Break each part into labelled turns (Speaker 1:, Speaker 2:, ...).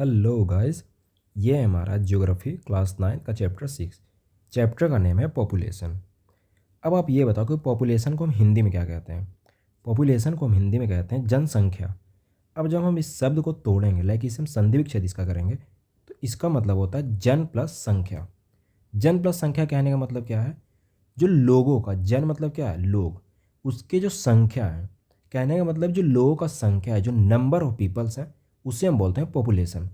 Speaker 1: Hello guys. ये है हमारा ज्योग्राफी क्लास 9 का चैप्टर 6। चैप्टर का नेम है पॉपुलेशन। अब आप ये बताओ कि पॉपुलेशन को हम हिंदी में क्या कहते हैं। पॉपुलेशन को हम हिंदी में कहते हैं जनसंख्या। अब जब हम इस शब्द को तोड़ेंगे लाइक इसे हम संधि विच्छेद इसका करेंगे तो इसका मतलब होता है जन प्लस संख्या। जन प्लस संख्या कहने का मतलब क्या है, जो लोगों का, जन मतलब क्या है लोग, उसके जो संख्या है, कहने का मतलब जो लोगों का संख्या है, जो नंबर ऑफ पीपल्स हैं, उसे हम बोलते हैं पॉपुलेशन।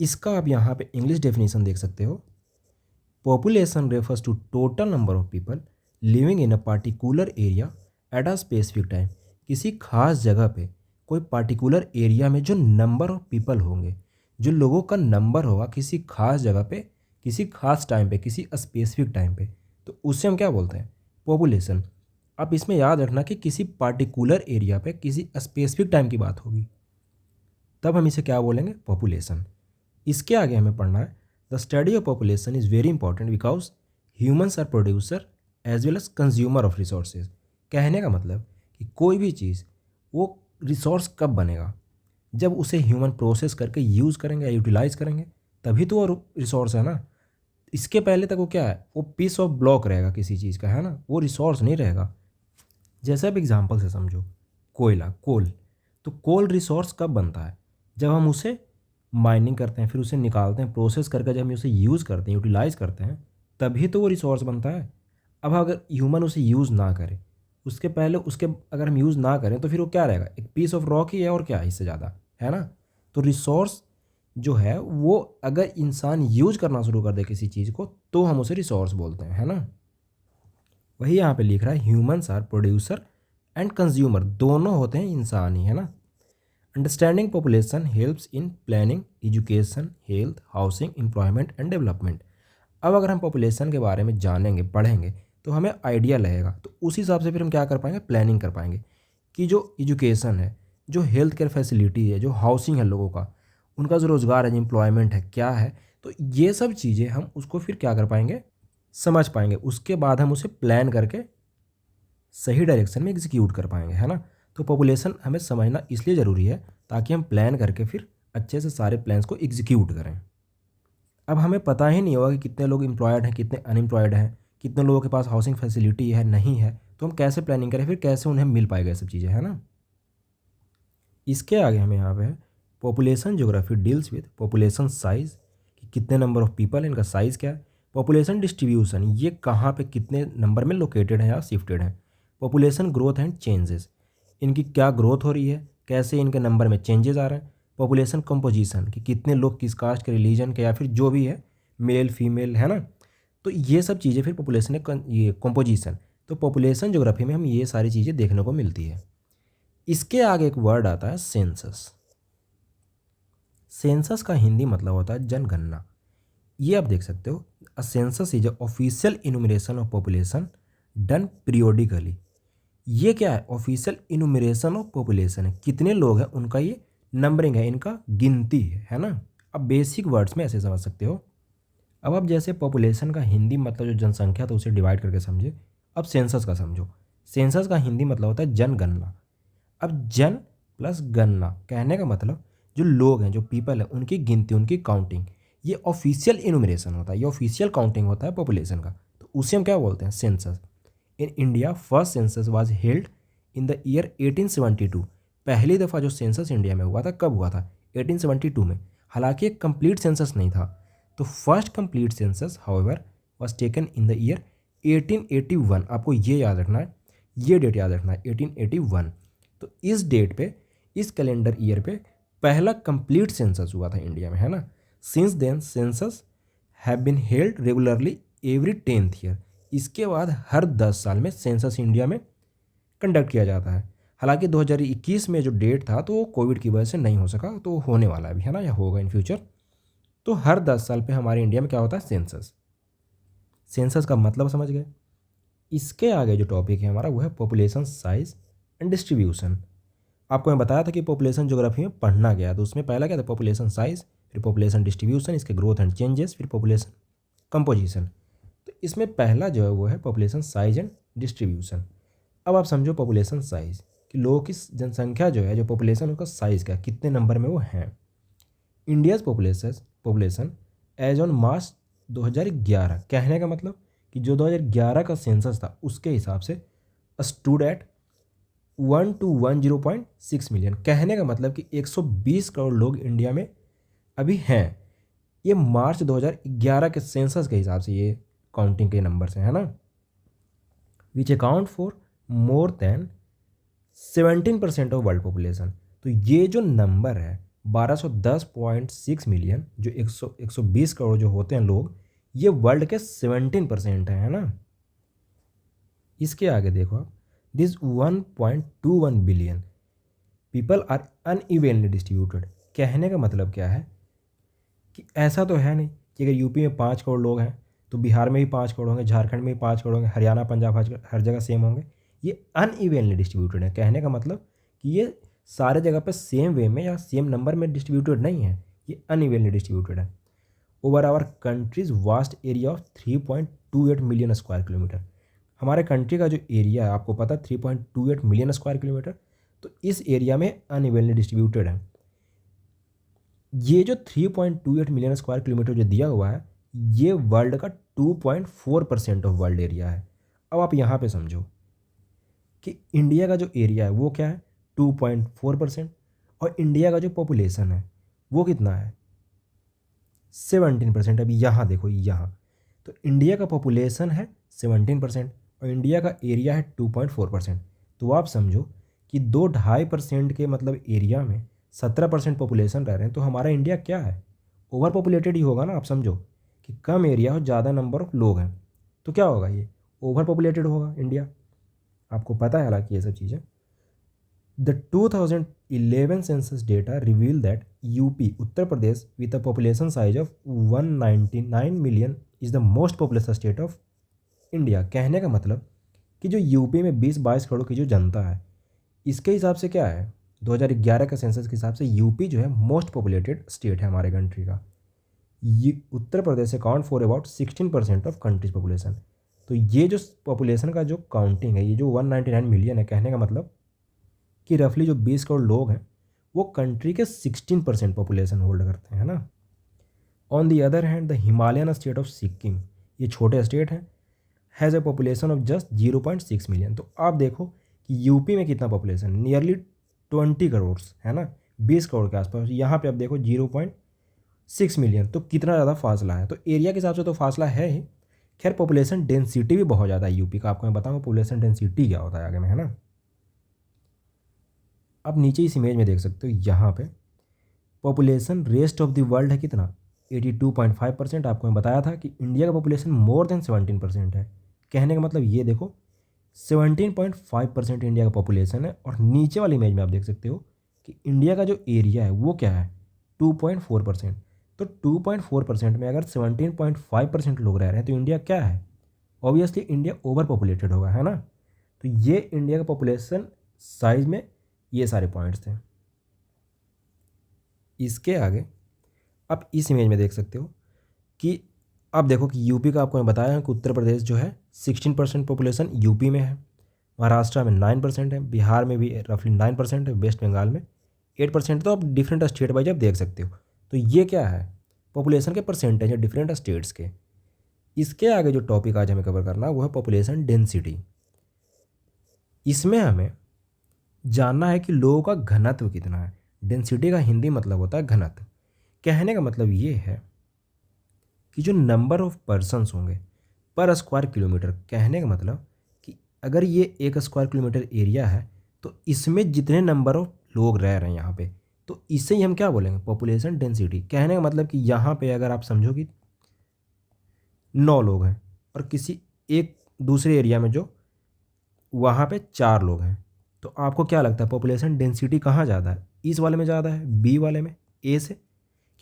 Speaker 1: इसका आप यहाँ पे इंग्लिश डेफिनेशन देख सकते हो। Population refers to total number of people living in a particular area at a specific time. किसी खास जगह पे कोई पार्टिकुलर एरिया में जो नंबर ऑफ पीपल होंगे, जो लोगों का नंबर होगा किसी खास जगह पे, किसी खास टाइम पे, किसी स्पेसिफिक टाइम पे, तो उससे हम क्या बोलते हैं, पॉपुलेशन। आप इसमें याद रखना कि किसी पार्टिकुलर एरिया पे किसी स्पेसिफिक टाइम की बात होगी, तब हम इसे क्या बोलेंगे, पॉपुलेशन। इसके आगे हमें पढ़ना है the study of population is very important because humans are producer as well as consumer of resources. कहने का मतलब कि कोई भी चीज़ वो रिसोर्स कब बनेगा, जब उसे ह्यूमन प्रोसेस करके यूज़ करेंगे या यूटिलाइज करेंगे, तभी तो वो रिसोर्स है ना। इसके पहले तक वो क्या है, वो पीस ऑफ ब्लॉक रहेगा किसी चीज़ का, है ना, वो रिसोर्स नहीं रहेगा। जैसे अब एग्जाम्पल से समझो, कोयला, कोल। तो कोल रिसोर्स कब बनता है, जब हम उसे माइनिंग करते हैं, फिर उसे निकालते हैं, प्रोसेस करके जब हम उसे यूज़ करते हैं, यूटिलाइज़ करते हैं, तभी तो वो रिसोर्स बनता है। अब अगर ह्यूमन उसे यूज़ ना करे, उसके पहले उसके अगर हम यूज़ ना करें, तो फिर वो क्या रहेगा, एक पीस ऑफ रॉक ही है, और क्या है इससे ज़्यादा, है ना। तो रिसोर्स जो है वो अगर इंसान यूज करना शुरू कर दे किसी चीज़ को, तो हम उसे रिसोर्स बोलते हैं, है ना। वही यहाँ पे लिख रहा है, humans are producer and consumer, दोनों होते हैं इंसान ही, है ना। Understanding population helps in planning education, health, housing, employment and development. अब अगर हम पॉपुलेशन के बारे में जानेंगे, पढ़ेंगे, तो हमें आइडिया लगेगा, तो उस हिसाब से फिर हम क्या कर पाएंगे, प्लानिंग कर पाएंगे कि जो एजुकेशन है, जो हेल्थ केयर फैसिलिटी है, जो हाउसिंग है लोगों का, उनका जो रोज़गार है, जो एम्प्लॉयमेंट है क्या है, तो ये सब चीज़ें हम उसको फिर क्या कर पाएंगे, समझ पाएंगे। उसके बाद हम उसे प्लान करके सही डायरेक्शन में एग्जीक्यूट कर पाएंगे, है ना। तो पॉपुलेशन हमें समझना इसलिए ज़रूरी है ताकि हम प्लान करके फिर अच्छे से सारे प्लान्स को एग्जीक्यूट करें। अब हमें पता ही नहीं होगा कि कितने लोग एम्प्लॉयड हैं, कितने अनएम्प्लॉयड हैं, कितने लोगों के पास हाउसिंग फैसिलिटी है, नहीं है, तो हम कैसे प्लानिंग करें, फिर कैसे उन्हें मिल पाएगा ये सब चीज़ें, है ना। इसके आगे हमें यहाँ पे है, population geography deals with population size, कि कितने नंबर ऑफ पीपल है, इनका साइज़ क्या है। पॉपुलेशन डिस्ट्रीब्यूशन, ये कहाँ पे कितने नंबर में लोकेटेड है या शिफ्टेड है। पॉपुलेशन ग्रोथ एंड चेंजेस, इनकी क्या ग्रोथ हो रही है, कैसे इनके नंबर में चेंजेस आ रहे हैं। पॉपुलेशन कंपोजिशन, कि कितने लोग किस कास्ट के, रिलीजन के, या फिर जो भी है, मेल फीमेल, है ना। तो ये सब चीज़ें फिर पॉपुलेशन ये कंपोजिशन। तो पॉपुलेशन ज्योग्राफी में हम ये सारी चीज़ें देखने को मिलती है। इसके आगे एक वर्ड आता है सेंसस। सेंसस का हिंदी मतलब होता है जनगणना। ये आप देख सकते हो, a census is official enumeration of population done periodically. ये क्या है, ऑफिशियल इनुमरेशन ऑफ पॉपुलेशन है, कितने लोग हैं उनका ये नंबरिंग है, इनका गिनती है ना। अब बेसिक वर्ड्स में ऐसे समझ सकते हो। अब आप जैसे पॉपुलेशन का हिंदी मतलब जो जनसंख्या तो उसे डिवाइड करके समझे, अब सेंसस का समझो। सेंसस का हिंदी मतलब होता है जनगणना। अब जन प्लस गणना, कहने का मतलब जो लोग हैं, जो पीपल हैं, उनकी गिनती, उनकी काउंटिंग, ये ऑफिशियल इनुमरेशन होता है, ये ऑफिशियल काउंटिंग होता है पॉपुलेशन का, तो उसे हम क्या बोलते हैं, census. In India first census was held in the year 1872। पहली दफ़ा जो सेंसस इंडिया में हुआ था, कब हुआ था, 1872 में। हालांकि एक कंप्लीट सेंसस नहीं था। तो first complete census however was taken in the year 1881। आपको ये याद रखना है, ये डेट याद रखना है, 1881। तो इस डेट पे, इस कैलेंडर ईयर पे पहला कंप्लीट सेंसस हुआ था इंडिया में, है ना। Since then census have been held regularly every 10th year. इसके बाद हर 10 साल में सेंसस इंडिया में कंडक्ट किया जाता है। हालांकि 2021 में जो डेट था तो वो कोविड की वजह से नहीं हो सका, तो होने वाला है अभी, है ना, या होगा इन फ्यूचर। तो हर 10 साल पे हमारे इंडिया में क्या होता है, सेंसस। सेंसस का मतलब समझ गए। इसके आगे जो टॉपिक है हमारा वो है पॉपुलेशन साइज एंड डिस्ट्रीब्यूशन। आपको मैं बताया था कि पॉपुलेशन ज्योग्राफी में पढ़ना गया, तो उसमें पहला क्या था, पॉपुलेशन साइज, फिर पॉपुलेशन डिस्ट्रीब्यूशन, इसके ग्रोथ एंड चेंजेस, फिर पॉपुलेशन कंपोजिशन। तो इसमें पहला जो है वो है पॉपुलेशन साइज एंड डिस्ट्रीब्यूशन। अब आप समझो पॉपुलेशन साइज, कि लोगों की जनसंख्या जो है, जो पॉपुलेशन उसका साइज़ क्या है, कितने नंबर में वो हैं। India's population as on March 2011, कहने का मतलब कि जो 2011 का सेंसस था उसके हिसाब से स्टूड एट 1 to 10.6 मिलियन। कहने का मतलब कि 120 करोड़ लोग इंडिया में अभी हैं। ये मार्च 2011 के सेंसस के हिसाब से ये काउंटिंग के नंबर्स हैं, है ना। Which account for more than 17% of world population. तो ये जो नंबर है 1210.6 मिलियन, जो 120 करोड़ जो होते हैं लोग, ये वर्ल्ड के 17% है ना। इसके आगे देखो आप, this 1.21 billion people are unevenly distributed. कहने का मतलब क्या है कि ऐसा तो है नहीं कि अगर यूपी में 5 करोड़ लोग हैं तो बिहार में भी 5 करोड़ होंगे, झारखंड में भी 5 करोड़ होंगे, हरियाणा पंजाब हर जगह सेम होंगे। ये अनइवेनली डिस्ट्रीब्यूटेड है। कहने का मतलब कि ये सारे जगह पे सेम वे में या सेम नंबर में डिस्ट्रीब्यूटेड नहीं है, ये अनइवेनली डिस्ट्रीब्यूटेड है। Over our country's vast area of 3.28 million square kilometre. हमारे कंट्री का जो एरिया है आपको पता है 3.28 मिलियन स्क्वायर किलोमीटर, तो इस एरिया में अनइवेनली डिस्ट्रीब्यूटेड है। ये जो 3.28 मिलियन स्क्वायर किलोमीटर जो दिया हुआ है, ये वर्ल्ड का 2.4% ऑफ वर्ल्ड एरिया है। अब आप यहाँ पे समझो कि इंडिया का जो एरिया है वो क्या है, 2.4%, और इंडिया का जो पॉपुलेशन है वो कितना है, 17%। अभी यहाँ देखो, यहाँ तो इंडिया का पॉपुलेशन है 17% और इंडिया का एरिया है 2.4%। तो आप समझो कि 2-2.5% के मतलब एरिया में 17% पॉपुलेशन रह रहे हैं, तो हमारा इंडिया क्या है, ओवर पॉपुलेटेड ही होगा ना। आप समझो कि कम एरिया और ज़्यादा नंबर ऑफ लोग हैं, तो क्या होगा, ये ओवर पॉपुलेटेड होगा इंडिया। आपको पता है हालांकि ये सब चीज़ें। The 2011 census data reveal that UP, Uttar Pradesh, with a population size of 199 million is the most populous state of India. कहने का मतलब कि जो यूपी में 20-22 करोड़ की जो जनता है, इसके हिसाब से क्या है, 2011 का सेंसस के हिसाब से यूपी जो है मोस्ट पॉपुलेटेड स्टेट है हमारे कंट्री का। ये Uttar Pradesh account for about 16% of country's population. तो ये जो पॉपुलेशन का जो काउंटिंग है, ये जो 199 मिलियन है, कहने का मतलब कि रफली जो 20 करोड़ लोग हैं वो कंट्री के 16% पॉपुलेशन होल्ड करते हैं, है ना। On the other hand the Himalayan state of Sikkim, ये छोटे स्टेट हैं, has a population of just 0.6 million. तो आप देखो कि यूपी में कितना पॉपुलेशन, नियरली 20 करोड़ है ना, 20 करोड़ के आसपास। यहाँ पे आप देखो 0.6 मिलियन, तो कितना ज़्यादा फासला है। तो एरिया के हिसाब से तो फासला है ही। खैर पॉपुलेशन डेंसिटी भी बहुत ज़्यादा है यूपी का। आपको मैं बताऊँगा पॉपुलेशन डेंसिटी क्या होता है आगे में, है ना। आप नीचे इस इमेज में देख सकते हो, यहाँ पे population rest of the world है कितना, 82.5%। आपको मैं बताया था कि इंडिया का पॉपुलेशन मोर देन 17% है। कहने का मतलब ये देखो 17.5% इंडिया का पॉपुलेशन है, और नीचे वाली इमेज में आप देख सकते हो कि इंडिया का जो एरिया है वो क्या है, 2.4%। तो 2.4% में अगर 17.5% लोग रह रहे हैं तो इंडिया क्या है, ऑब्वियसली इंडिया ओवर पॉपुलेटेड होगा, है ना। तो ये इंडिया का पॉपुलेशन साइज में ये सारे पॉइंट्स थे। इसके आगे आप इस इमेज में देख सकते हो कि आप देखो कि यूपी का आपको मैं बताया कि उत्तर प्रदेश जो है 16% पॉपुलेशन यूपी में है, महाराष्ट्र में 9% है, बिहार में भी रफली 9% है, वेस्ट बंगाल में 8%। तो आप डिफरेंट स्टेट वाइज आप देख सकते हो। तो ये क्या है, पॉपुलेशन के परसेंटेज है डिफरेंट स्टेट्स के। इसके आगे जो टॉपिक आज हमें कवर करना है वो है पॉपुलेशन डेंसिटी। इसमें हमें जानना है कि लोगों का घनत्व कितना है। डेंसिटी का हिंदी मतलब होता है घनत्व। कहने का मतलब ये है कि जो नंबर ऑफ पर्सन्स होंगे पर स्क्वायर किलोमीटर। कहने का मतलब कि अगर ये 1 स्क्वायर किलोमीटर एरिया है तो इसमें जितने नंबर ऑफ लोग रह रहे हैं यहाँ पे, तो इससे ही हम क्या बोलेंगे, पॉपुलेशन डेंसिटी। कहने का मतलब कि यहाँ पे अगर आप समझो कि 9 लोग हैं और किसी एक दूसरे एरिया में जो वहाँ पे 4 लोग हैं, तो आपको क्या लगता है पॉपुलेशन डेंसिटी कहाँ ज़्यादा है, इस वाले में ज़्यादा है, बी वाले में, ए से।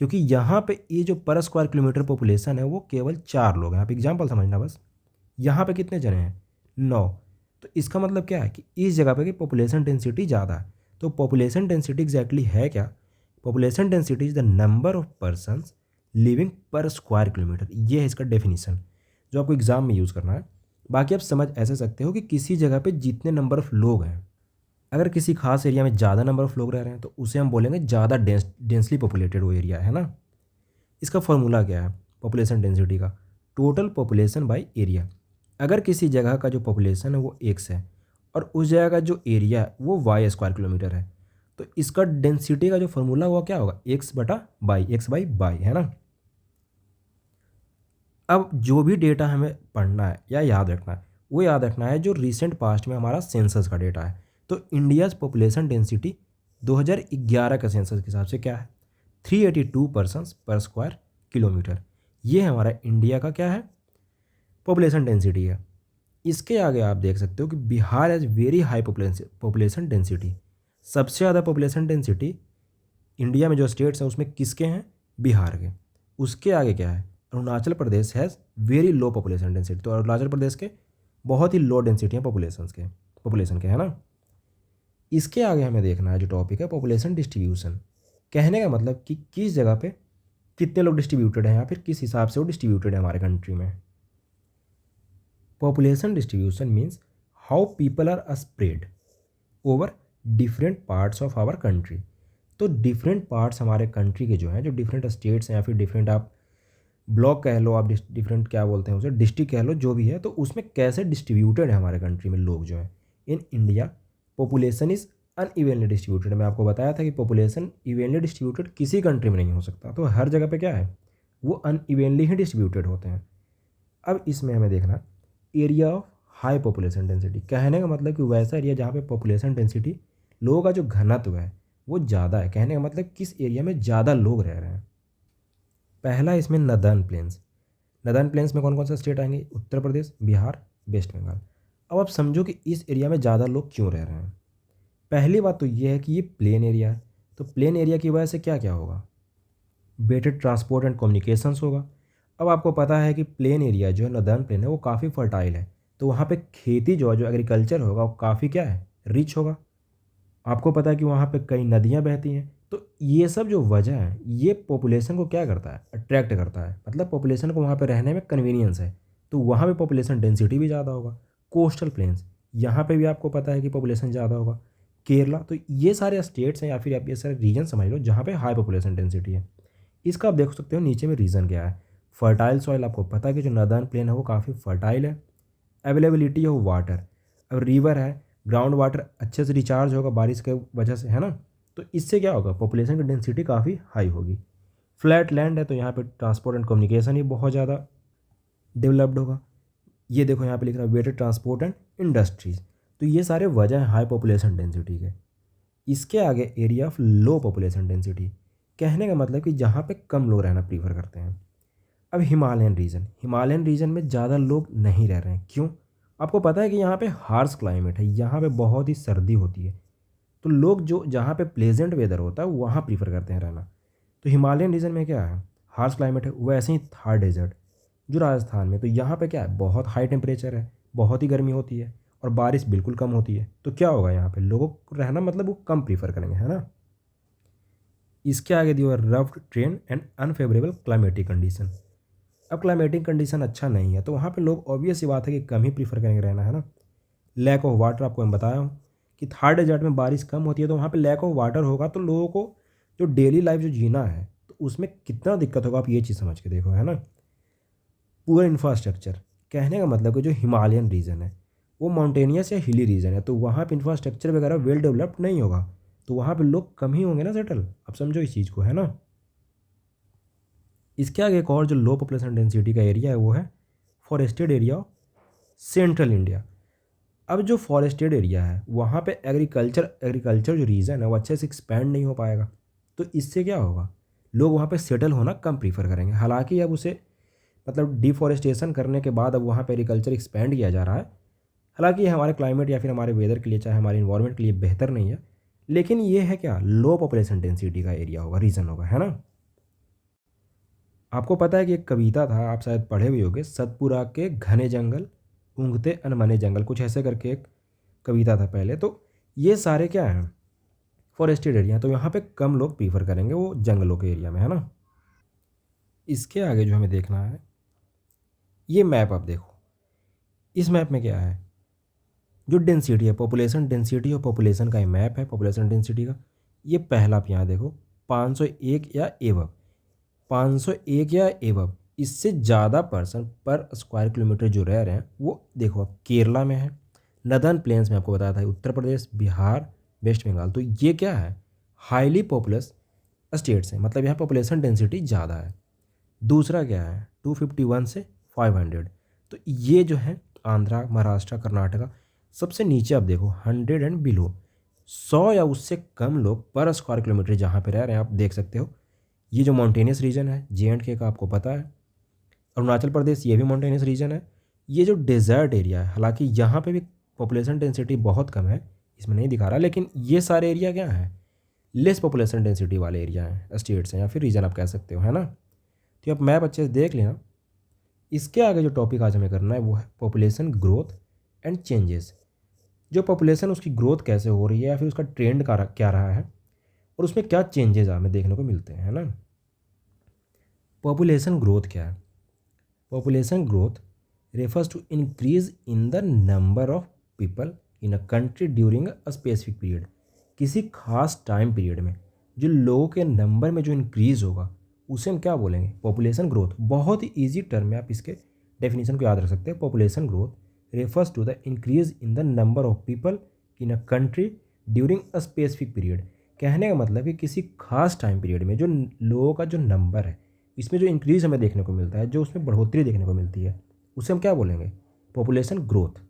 Speaker 1: क्योंकि यहाँ पे ये जो पर स्क्वायर किलोमीटर पॉपुलेशन है वो केवल 4 लोग हैं। आप एग्जांपल समझना बस, यहाँ पे कितने जने हैं, 9। तो इसका मतलब क्या है कि इस जगह पे की पॉपुलेशन डेंसिटी ज़्यादा है। तो पॉपुलेशन डेंसिटी एग्जैक्टली है क्या, population density is the number of persons living पर स्क्वायर किलोमीटर। ये है इसका डेफिनीसन जो आपको एग्जाम में यूज़ करना है। बाकी आप समझ ऐसे सकते हो कि किसी जगह पे जितने नंबर ऑफ लोग हैं अगर किसी खास एरिया में ज़्यादा नंबर ऑफ लोग रह रहे हैं तो उसे हम बोलेंगे ज़्यादा डेंसली पॉपुलेटेड वो एरिया है ना। इसका फॉर्मूला क्या है पॉपुलेशन डेंसिटी का? Total population by area. अगर किसी जगह का जो पॉपुलेशन है वो एक्स है और उस जगह का जो एरिया है वो वाई स्क्वायर किलोमीटर है, तो इसका डेंसिटी का जो फॉर्मूला हुआ क्या होगा? एक्स बटा बाई, एक्स बाई बाई, है ना। अब जो भी डेटा हमें पढ़ना है या याद रखना है वो याद रखना है जो रिसेंट पास्ट में हमारा सेंसस का डेटा है। तो इंडियाज़ पॉपुलेशन डेंसिटी 2011 के सेंसस के हिसाब से क्या है? 382 पर्सन्स पर स्क्वायर किलोमीटर। ये हमारा इंडिया का क्या है? पॉपुलेशन डेंसिटी है। इसके आगे आप देख सकते हो कि Bihar has very high population density. सबसे ज़्यादा पॉपुलेशन डेंसिटी इंडिया में जो स्टेट्स हैं उसमें किसके हैं? बिहार के। उसके आगे क्या है? Arunachal Pradesh has very low population density. तो अरुणाचल प्रदेश के बहुत ही लो डेंसिटी है पॉपुलेशन के, है ना। इसके आगे हमें देखना है जो टॉपिक है पॉपुलेशन डिस्ट्रीब्यूशन। कहने का मतलब कि किस जगह पे कितने लोग डिस्ट्रीब्यूटेड हैं या फिर किस हिसाब से वो डिस्ट्रीब्यूटेड है हमारे कंट्री में। Population distribution means how people are spread over different parts of our country. तो डिफरेंट पार्ट्स हमारे कंट्री के जो हैं, जो डिफरेंट स्टेट्स हैं या फिर डिफरेंट आप ब्लॉक कह लो, आप डिफरेंट क्या बोलते हैं उसे, डिस्ट्रिक्ट कह लो, जो भी है, तो उसमें कैसे डिस्ट्रीब्यूटेड है हमारे कंट्री में लोग जो हैं। In India population is unevenly distributed. मैं आपको बताया था कि पॉपुलेशन इवेनली डिस्ट्रीब्यूटेड किसी कंट्री में नहीं हो सकता, तो हर जगह पे क्या है, वो अनइवेनली ही डिस्ट्रीब्यूटेड होते हैं। अब इसमें हमें देखना area of high population density. कहने का मतलब कि वैसा एरिया जहाँ पे पॉपुलेशन डेंसिटी, लोगों का जो घनत्व है वो ज़्यादा है। कहने का मतलब किस एरिया में ज़्यादा लोग रह रहे हैं। पहला इसमें नदर्न प्लेन्स। नदर्न प्लेन्स में कौन कौन सा स्टेट आएंगे? उत्तर प्रदेश, बिहार, वेस्ट बंगाल। अब आप समझो कि इस एरिया में ज़्यादा लोग क्यों रह रहे हैं। पहली बात तो ये है कि ये प्लेन एरिया है, तो प्लेन एरिया की वजह से क्या क्या होगा? बेटर ट्रांसपोर्ट एंड कम्युनिकेशंस होगा। अब आपको पता है कि प्लेन एरिया जो है, नदर्न प्लेन है, वो काफ़ी फर्टाइल है, तो वहाँ पे खेती जो है, जो एग्रीकल्चर होगा, वो काफ़ी क्या है, रिच होगा। आपको पता है कि वहाँ पे कई नदियाँ बहती हैं, तो ये सब जो वजह है ये पॉपुलेशन को क्या करता है, अट्रैक्ट करता है। मतलब पॉपुलेशन को वहाँ पे रहने में कन्वीनियंस है, तो वहाँ पे पॉपुलेशन डेंसिटी भी ज़्यादा होगा। कोस्टल प्लेन्स, यहाँ पे भी आपको पता है कि पॉपुलेशन ज़्यादा होगा। केरला, तो ये सारे स्टेट्स हैं या फिर आप ये सारे रीजन समझ लो जहाँ पे हाई पॉपुलेशन डेंसिटी है। इसका आप देख सकते हो नीचे में रीज़न क्या है। फर्टाइल सॉइल, आपको पता है कि जो नदर्न प्लेन है वो काफ़ी फर्टाइल है। अवेलेबिलिटी ऑफ वाटर, अब रिवर है, ग्राउंड वाटर अच्छे से रिचार्ज होगा बारिश के वजह से, है ना, तो इससे क्या होगा, पॉपुलेशन की डेंसिटी काफ़ी हाई होगी। फ्लैट लैंड है, तो यहाँ पे ट्रांसपोर्ट एंड कम्युनिकेशन ही बहुत ज़्यादा डेवलप्ड होगा। ये देखो यहाँ पे लिख रहा है वेटर ट्रांसपोर्ट एंड इंडस्ट्रीज। तो ये सारे वजह हैं हाई पॉपुलेशन डेंसिटी के। इसके आगे area of low population density. कहने का मतलब कि जहाँ पे कम लोग रहना प्रीफर करते हैं। अब हिमालयन रीजन में ज़्यादा लोग नहीं रह रहे हैं। क्यों? आपको पता है कि यहाँ पे हार्श क्लाइमेट है, यहाँ पे बहुत ही सर्दी होती है, तो लोग जो जहाँ पे प्लेजेंट वेदर होता है वहाँ प्रीफर करते हैं रहना। तो हिमालयन रीजन में क्या है, हार्श क्लाइमेट है। वैसे ही थार डेजर्ट जो राजस्थान में, तो यहाँ पे क्या है, बहुत हाई टेम्परेचर है, बहुत ही गर्मी होती है और बारिश बिल्कुल कम होती है। तो क्या होगा यहाँ पे लोगों को रहना, मतलब वो कम प्रीफर करेंगे, है ना। इसके आगे दिया rough train and unfavourable climatic condition. अब क्लाइमेटिक कंडीशन अच्छा नहीं है तो वहाँ पे लोग ऑब्वियस सी बात है कि कम ही प्रीफर करेंगे रहना, है ना। लैक ऑफ वाटर, आपको मैं बताया हूँ कि थार डेजर्ट में बारिश कम होती है, तो वहाँ पे लैक ऑफ वाटर होगा, तो लोगों को जो डेली लाइफ जो जीना है तो उसमें कितना दिक्कत होगा, आप ये चीज़ समझ के देखो, है ना। पूरा इंफ्रास्ट्रक्चर, कहने का मतलब कि जो हिमालयन रीजन है वो माउंटेनियस या हिली रीजन है, तो वहाँ पे इंफ्रास्ट्रक्चर वगैरह वेल डेवलप्ड नहीं होगा, तो वहाँ पे लोग कम ही होंगे ना सेटल। आप समझो इस चीज़ को, है ना। इसके आगे एक और जो लो पॉपुलेशन डेंसिटी का एरिया है वो है forested area of central India. अब जो फॉरेस्टेड एरिया है वहाँ पे एग्रीकल्चर जो रीजन है वो अच्छे से एक्सपैंड नहीं हो पाएगा, तो इससे क्या होगा, लोग वहाँ पे सेटल होना कम प्रीफर करेंगे। हालांकि अब उसे मतलब डिफॉरेस्टेशन करने के बाद अब वहाँ पे एग्रीकल्चर एक्सपैंड किया जा रहा है। हालांकि ये हमारे क्लाइमेट या फिर हमारे वेदर के लिए, चाहे हमारे इन्वायरमेंट के लिए बेहतर नहीं है, लेकिन ये है क्या, लो पॉपुलेशन डेंसिटी का एरिया होगा, रीजन होगा, है ना। आपको पता है कि एक कविता था, आप शायद पढ़े हुए होंगे, सतपुरा के घने जंगल ऊँघते अनमने जंगल, कुछ ऐसे करके एक कविता था पहले। तो ये सारे क्या हैं, फॉरेस्टेड एरिया, तो यहाँ पे कम लोग प्रीफर करेंगे वो जंगलों के एरिया में, है ना। इसके आगे जो हमें देखना है, ये मैप आप देखो। इस मैप में क्या है, जो डेंसिटी है, पॉपुलेशन डेंसिटी और पॉपुलेशन का मैप है पॉपुलेशन डेंसिटी का। ये पहला आप यहाँ देखो 501 या एवब, 501 या एवब, इससे ज़्यादा पर्सन पर स्क्वायर किलोमीटर जो रह रहे हैं वो देखो अब केरला में है, नदर्न प्लेन्स में आपको बताया था उत्तर प्रदेश, बिहार, वेस्ट बंगाल। तो ये क्या है, हाईली पॉपुलस स्टेट्स हैं, मतलब यहाँ पॉपुलेशन डेंसिटी ज़्यादा है। दूसरा क्या है 251 से 500, तो ये जो है आंध्रा, महाराष्ट्र, कर्नाटका। सबसे नीचे आप देखो 100 एंड बिलो, 100 या उससे कम लोग पर स्क्वायर किलोमीटर जहाँ पे रह रहे हैं आप देख सकते हो। ये जो माउंटेनियस रीजन है J&K का आपको पता है, अरुणाचल प्रदेश ये भी माउंटेनियस रीजन है। ये जो डेजर्ट एरिया है, हालांकि यहाँ पे भी पॉपुलेशन डेंसिटी बहुत कम है, इसमें नहीं दिखा रहा, लेकिन ये सारे एरिया क्या है, लेस पॉपुलेशन डेंसिटी वाले एरिया हैं, स्टेट्स हैं या फिर रीजन आप कह सकते हो, है ना। तो आप मैप अच्छे से देख लेना। इसके आगे जो टॉपिक आज हमें करना है वो है पॉपुलेशन ग्रोथ एंड चेंजेस। जो पॉपुलेशन उसकी ग्रोथ कैसे हो रही है या फिर उसका ट्रेंड क्या रहा है और उसमें क्या चेंजेस हमें देखने को मिलते हैं, है ना। पॉपुलेशन ग्रोथ क्या है, population growth refers to increase in the number of people in a country during a specific period. किसी खास टाइम पीरियड में जो लोगों के नंबर में जो इंक्रीज़ होगा उसे हम क्या बोलेंगे, पॉपुलेशन ग्रोथ। बहुत ही ईजी टर्म है, आप इसके डेफिनेशन को याद रख सकते हैं। Population growth refers to the increase in the number of people in a country during a specific period. कहने का मतलब कि किसी खास टाइम पीरियड में जो लोगों का जो नंबर है इसमें जो इंक्रीज़ हमें देखने को मिलता है, जो उसमें बढ़ोतरी देखने को मिलती है, उसे हम क्या बोलेंगे, पॉपुलेशन ग्रोथ।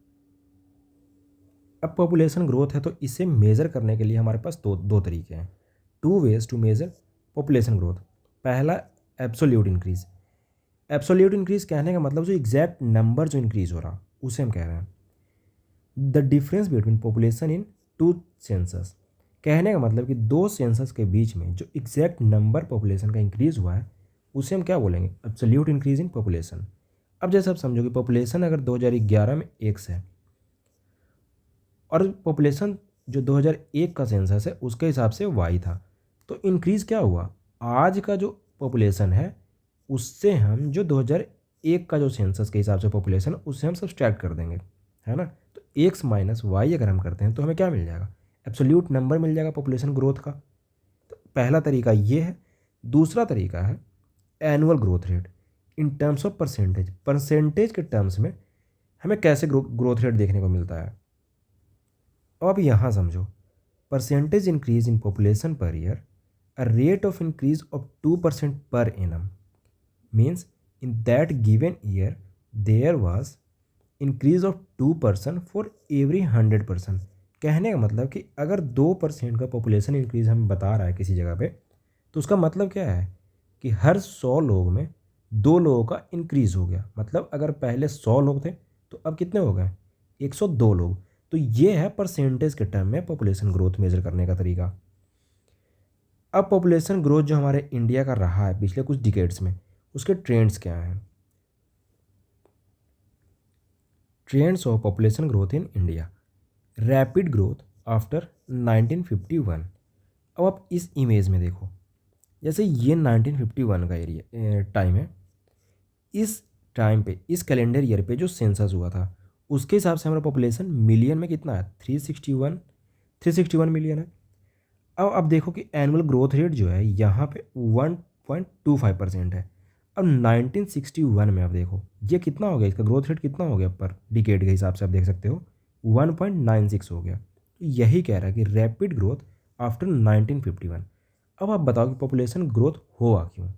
Speaker 1: अब पॉपुलेशन ग्रोथ है तो इसे मेज़र करने के लिए हमारे पास दो तरीके हैं, two ways to measure population growth. पहला एब्सोल्यूट इंक्रीज़। एब्सोल्यूट इंक्रीज़ कहने का मतलब जो एग्जैक्ट नंबर जो इंक्रीज़ हो रहा उसे हम कह रहे हैं the difference between population in two census. कहने का मतलब कि दो सेंसस के बीच में जो एग्जैक्ट नंबर पॉपुलेशन का इंक्रीज़ हुआ है उसे हम क्या बोलेंगे, एब्सोल्यूट इंक्रीज इन पॉपुलेशन। अब जैसे आप समझो कि पॉपुलेशन अगर 2011 में 1 है और पॉपुलेशन जो 2001 का सेंसस है उसके हिसाब से वाई था, तो इंक्रीज़ क्या हुआ, आज का जो पॉपुलेशन है उससे हम जो 2001 का जो सेंसस के हिसाब से पॉपुलेशन उससे हम सब्सट्रैक्ट कर देंगे, है ना। तो एक्स माइनस वाई अगर हम करते हैं तो हमें क्या मिल जाएगा, एब्सोल्यूट नंबर मिल जाएगा पॉपुलेशन ग्रोथ का। तो पहला तरीका ये है। दूसरा तरीका है annual growth rate in terms of percentage. Percentage के टर्म्स में हमें कैसे ग्रोथ रेट देखने को मिलता है। अब आप यहाँ समझो, percentage increase in population per year, a rate of increase of 2% per annum means in that given year there was increase of 2% for every 100%। कहने का मतलब कि अगर 2% का पॉपुलेशन इंक्रीज हमें बता रहा है किसी जगह पे, तो उसका मतलब क्या है कि हर 100 लोग में 2 लोगों का इंक्रीज़ हो गया। मतलब अगर पहले 100 लोग थे तो अब कितने हो गए, 102 लोग। तो ये है परसेंटेज के टर्म में पॉपुलेशन ग्रोथ मेजर करने का तरीका। अब पॉपुलेशन ग्रोथ जो हमारे इंडिया का रहा है पिछले कुछ डिकेड्स में, उसके ट्रेंड्स क्या हैं। Trends of population growth in India, rapid growth after 1951। अब आप इस इमेज में देखो, जैसे ये 1951 का एरिया टाइम है, इस टाइम पे इस कैलेंडर ईयर पे जो सेंसस हुआ था उसके हिसाब से हमारा पॉपुलेशन मिलियन में कितना है, 361 मिलियन है। अब देखो कि एनुअल ग्रोथ रेट जो है यहाँ पे 1.25% है। अब 1961 में आप देखो ये कितना हो गया, इसका ग्रोथ रेट कितना हो गया पर डिकेड के हिसाब से आप देख सकते हो 1.96 हो गया। तो यही कह रहा है कि रैपिड ग्रोथ आफ्टर 1951। अब आप बताओ कि पॉपुलेशन ग्रोथ हुआ क्यों।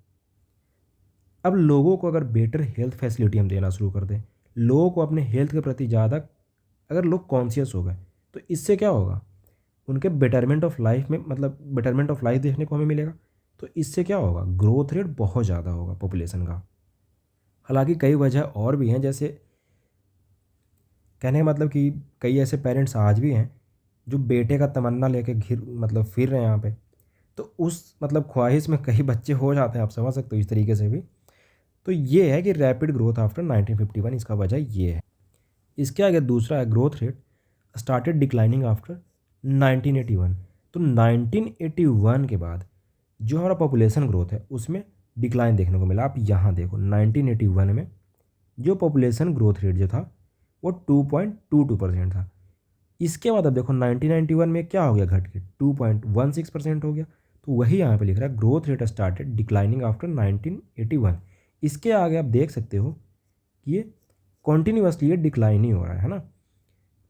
Speaker 1: अब लोगों को अगर बेटर हेल्थ फैसिलिटी हम देना शुरू कर दें, लोगों को अपने हेल्थ के प्रति ज़्यादा अगर लोग कॉन्शियस हो गए, तो इससे क्या होगा, उनके बेटरमेंट ऑफ लाइफ में, मतलब बेटरमेंट ऑफ लाइफ देखने को हमें मिलेगा। तो इससे क्या होगा, ग्रोथ रेट बहुत ज़्यादा होगा पॉपुलेशन का। हालांकि कई वजह और भी हैं, जैसे कहने का मतलब कि कई ऐसे पेरेंट्स आज भी हैं जो बेटे का तमन्ना लेके मतलब फिर रहे हैं यहाँ पे, तो उस मतलब ख्वाहिश में कई बच्चे हो जाते हैं, आप समझ सकते हो इस तरीके से भी। तो ये है कि रैपिड ग्रोथ आफ्टर 1951, इसका वजह ये है। इसके आगे दूसरा है growth rate started declining after 1981। तो 1981 के बाद जो हमारा पॉपुलेशन ग्रोथ है उसमें डिक्लाइन देखने को मिला। आप यहाँ देखो 1981 में जो पॉपुलेशन ग्रोथ रेट जो था वो 2.22% था। इसके बाद अब देखो 1991 में क्या हो गया, घट के 2.16% हो गया। तो वही यहाँ पे लिख रहा है growth rate started declining after 1981। इसके आगे आप देख सकते हो कि ये कॉन्टीन्यूसली ये डिक्लाइन ही हो रहा है ना।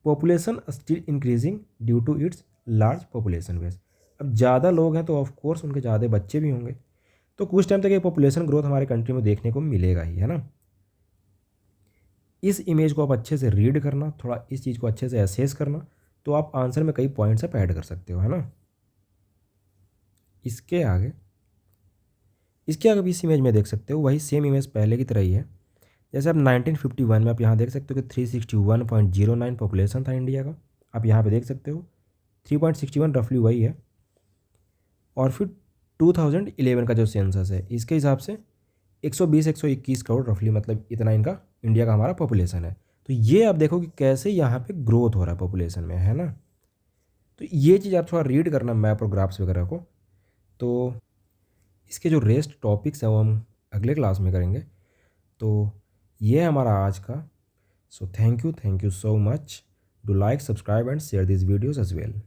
Speaker 1: Population still increasing due to its large population base. अब ज़्यादा लोग हैं तो ऑफ कोर्स उनके ज़्यादा बच्चे भी होंगे, तो कुछ टाइम तक ये पॉपुलेशन ग्रोथ हमारे कंट्री में देखने को मिलेगा ही, है ना। इस इमेज को आप अच्छे से रीड करना, थोड़ा इस चीज़ को अच्छे से एसेस करना, तो आप आंसर में कई पॉइंट्स आप ऐड कर सकते हो, है ना। इसके आगे भी इस इमेज में देख सकते हो वही सेम इमेज पहले की तरह ही है। जैसे आप 1951 में आप यहाँ देख सकते हो कि 361.09 पॉपुलेशन था इंडिया का। आप यहाँ पे देख सकते हो 3.61 रफली वही है। और फिर 2011 का जो सेंसस है इसके हिसाब से 120-121 करोड़ रफली, मतलब इतना इनका इंडिया का हमारा पॉपुलेशन है। तो ये आप देखो कि कैसे यहाँ पे ग्रोथ हो रहा है पॉपुलेशन में, है ना। तो ये चीज़ आप थोड़ा रीड करना मैप और ग्राफ्स वगैरह को। तो इसके जो रेस्ट टॉपिक्स हैं वो हम अगले क्लास में करेंगे। तो ये है हमारा आज का। So thank you so much. Do like, subscribe and share this videos as well.